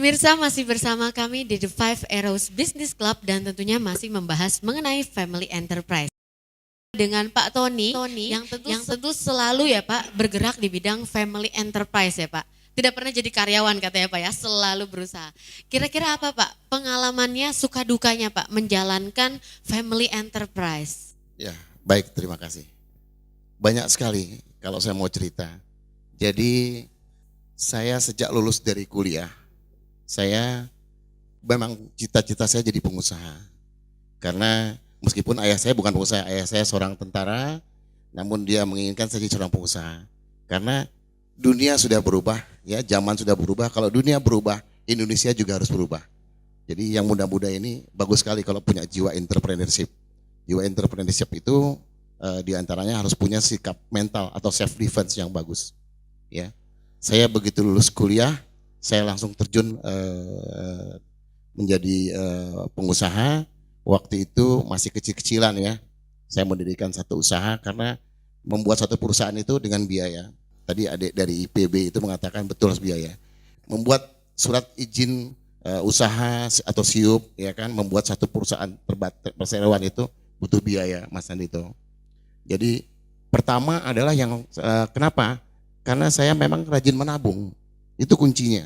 Pemirsa masih bersama kami di The Five Arrows Business Club dan tentunya masih membahas mengenai family enterprise. Dengan Pak Tony yang tentu selalu ya Pak bergerak di bidang family enterprise ya Pak. Tidak pernah jadi karyawan katanya Pak ya, selalu berusaha. Kira-kira apa Pak pengalamannya, suka dukanya Pak menjalankan family enterprise? Ya, baik, terima kasih. Banyak sekali kalau saya mau cerita. Jadi saya sejak lulus dari kuliah, saya memang cita-cita saya jadi pengusaha. Karena meskipun ayah saya bukan pengusaha, ayah saya seorang tentara, namun dia menginginkan saya jadi seorang pengusaha. Karena dunia sudah berubah, ya, zaman sudah berubah. Kalau dunia berubah, Indonesia juga harus berubah. Jadi yang muda-muda ini bagus sekali kalau punya jiwa entrepreneurship. Jiwa entrepreneurship itu diantaranya harus punya sikap mental atau self defense yang bagus. Ya, saya begitu lulus kuliah, saya langsung terjun menjadi pengusaha. Waktu itu masih kecil-kecilan ya. Saya mendirikan satu usaha karena membuat satu perusahaan itu dengan biaya. Tadi adik dari IPB itu mengatakan betul biaya. Membuat surat izin usaha atau SIUP ya kan, membuat satu perusahaan perseroan itu butuh biaya, Mas Andito. Jadi pertama adalah yang kenapa? Karena saya memang rajin menabung. Itu kuncinya.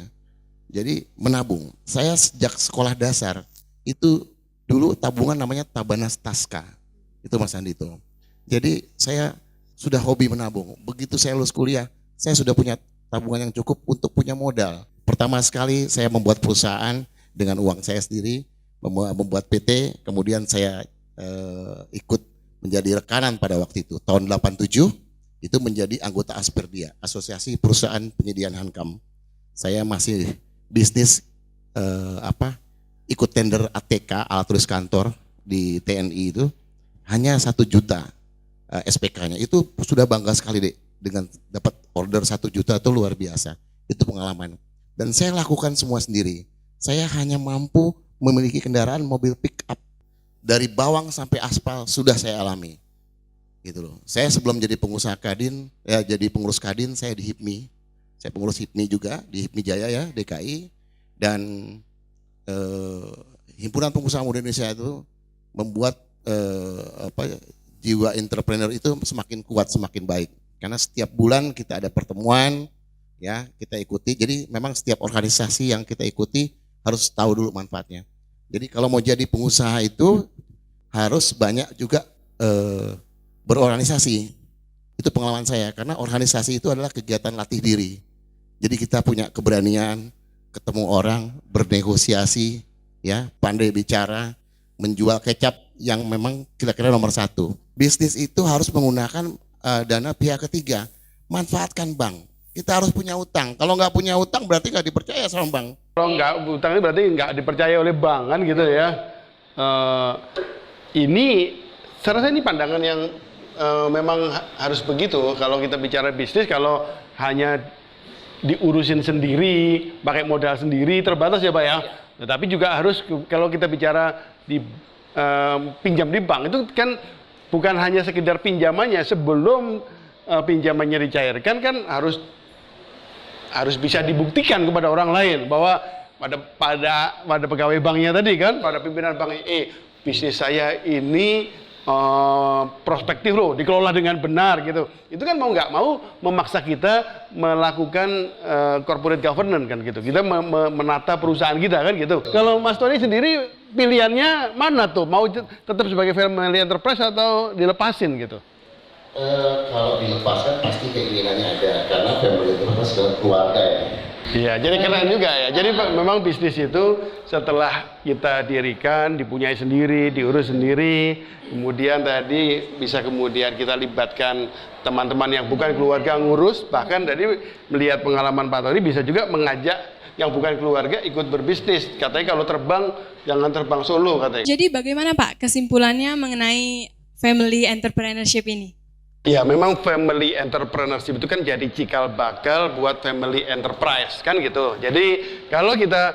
Jadi menabung. Saya sejak sekolah dasar itu dulu tabungan namanya Tabanas Taska. Itu Mas Andito. Jadi saya sudah hobi menabung. Begitu saya lulus kuliah, saya sudah punya tabungan yang cukup untuk punya modal. Pertama sekali saya membuat perusahaan dengan uang saya sendiri, membuat PT, kemudian saya ikut menjadi rekanan pada waktu itu. Tahun 87 itu menjadi anggota Asperdia, Asosiasi Perusahaan Penyediaan Hankam. Saya masih bisnis ikut tender ATK, alat tulis kantor di TNI itu hanya 1 juta SPK-nya. Itu sudah bangga sekali deh dengan dapat order 1 juta, itu luar biasa. Itu pengalaman. Dan saya lakukan semua sendiri. Saya hanya mampu memiliki kendaraan mobil pick up dari bawang sampai aspal sudah saya alami. Gitu loh. Saya sebelum jadi pengusaha Kadin, ya jadi pengurus Kadin, saya di HIPMI. Saya pengurus HIPMI juga di HIPMI Jaya ya, DKI. Dan Himpunan Pengusaha Muda Indonesia itu membuat jiwa entrepreneur itu semakin kuat, semakin baik. Karena setiap bulan kita ada pertemuan, ya kita ikuti. Jadi memang setiap organisasi yang kita ikuti harus tahu dulu manfaatnya. Jadi kalau mau jadi pengusaha itu harus banyak juga berorganisasi. Itu pengalaman saya, karena organisasi itu adalah kegiatan latih diri. Jadi kita punya keberanian, ketemu orang, bernegosiasi, ya, pandai bicara, menjual kecap yang memang kira-kira nomor 1. Bisnis itu harus menggunakan dana pihak ketiga. Manfaatkan bank. Kita harus punya utang. Kalau nggak punya utang berarti nggak dipercaya sama bank. Kalau nggak utang ini berarti nggak dipercaya oleh bank kan gitu ya. Ini saya rasa ini pandangan yang memang harus begitu. Kalau kita bicara bisnis, kalau hanya diurusin sendiri, pakai modal sendiri, terbatas ya Pak ya. Tetapi juga harus kalau kita bicara di pinjam di bank itu kan bukan hanya sekedar pinjamannya, sebelum pinjamannya dicairkan kan harus bisa dibuktikan kepada orang lain bahwa pada pegawai banknya tadi kan, pada pimpinan bank, bisnis saya ini prospektif loh, dikelola dengan benar gitu. Itu kan mau nggak mau memaksa kita melakukan corporate governance kan gitu. Kita menata perusahaan kita kan gitu. Kalau Mas Tony sendiri pilihannya mana tuh? Mau tetap sebagai family enterprise atau dilepasin gitu? Kalau dilepaskan pasti keinginannya ada, karena family enterprise adalah keluarga ya. Iya, jadi keren juga ya. Jadi memang bisnis itu setelah kita dirikan, dipunyai sendiri, diurus sendiri, kemudian tadi bisa kemudian kita libatkan teman-teman yang bukan keluarga ngurus, bahkan tadi melihat pengalaman Pak Tony bisa juga mengajak yang bukan keluarga ikut berbisnis. Katanya kalau terbang, jangan terbang solo katanya. Jadi bagaimana Pak kesimpulannya mengenai family entrepreneurship ini? Ya memang family entrepreneurship itu kan jadi cikal bakal buat family enterprise kan gitu. Jadi kalau kita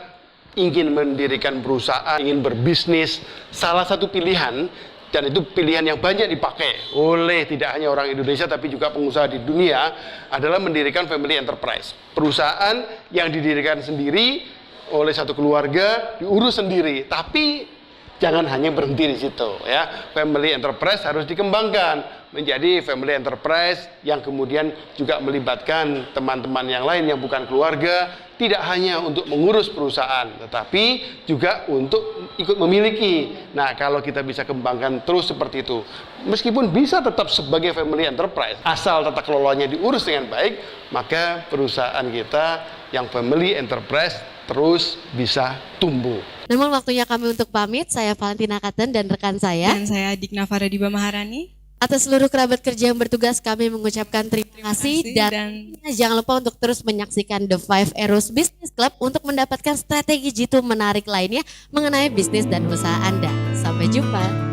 ingin mendirikan perusahaan, ingin berbisnis, salah satu pilihan, dan itu pilihan yang banyak dipakai oleh tidak hanya orang Indonesia tapi juga pengusaha di dunia, adalah mendirikan family enterprise. Perusahaan yang didirikan sendiri oleh satu keluarga, diurus sendiri. Tapi jangan hanya berhenti di situ ya. Family enterprise harus dikembangkan menjadi family enterprise yang kemudian juga melibatkan teman-teman yang lain yang bukan keluarga, tidak hanya untuk mengurus perusahaan, tetapi juga untuk ikut memiliki. Nah, kalau kita bisa kembangkan terus seperti itu, meskipun bisa tetap sebagai family enterprise, asal tata kelolanya diurus dengan baik, maka perusahaan kita yang family enterprise terus bisa tumbuh. Namun waktunya kami untuk pamit, saya Valentina Katen dan rekan saya. Dan saya Dikna Faradiba Maharani. Atas seluruh kerabat kerja yang bertugas kami mengucapkan terima kasih dan jangan lupa untuk terus menyaksikan The Five Arrows Business Club untuk mendapatkan strategi jitu menarik lainnya mengenai bisnis dan usaha Anda. Sampai jumpa.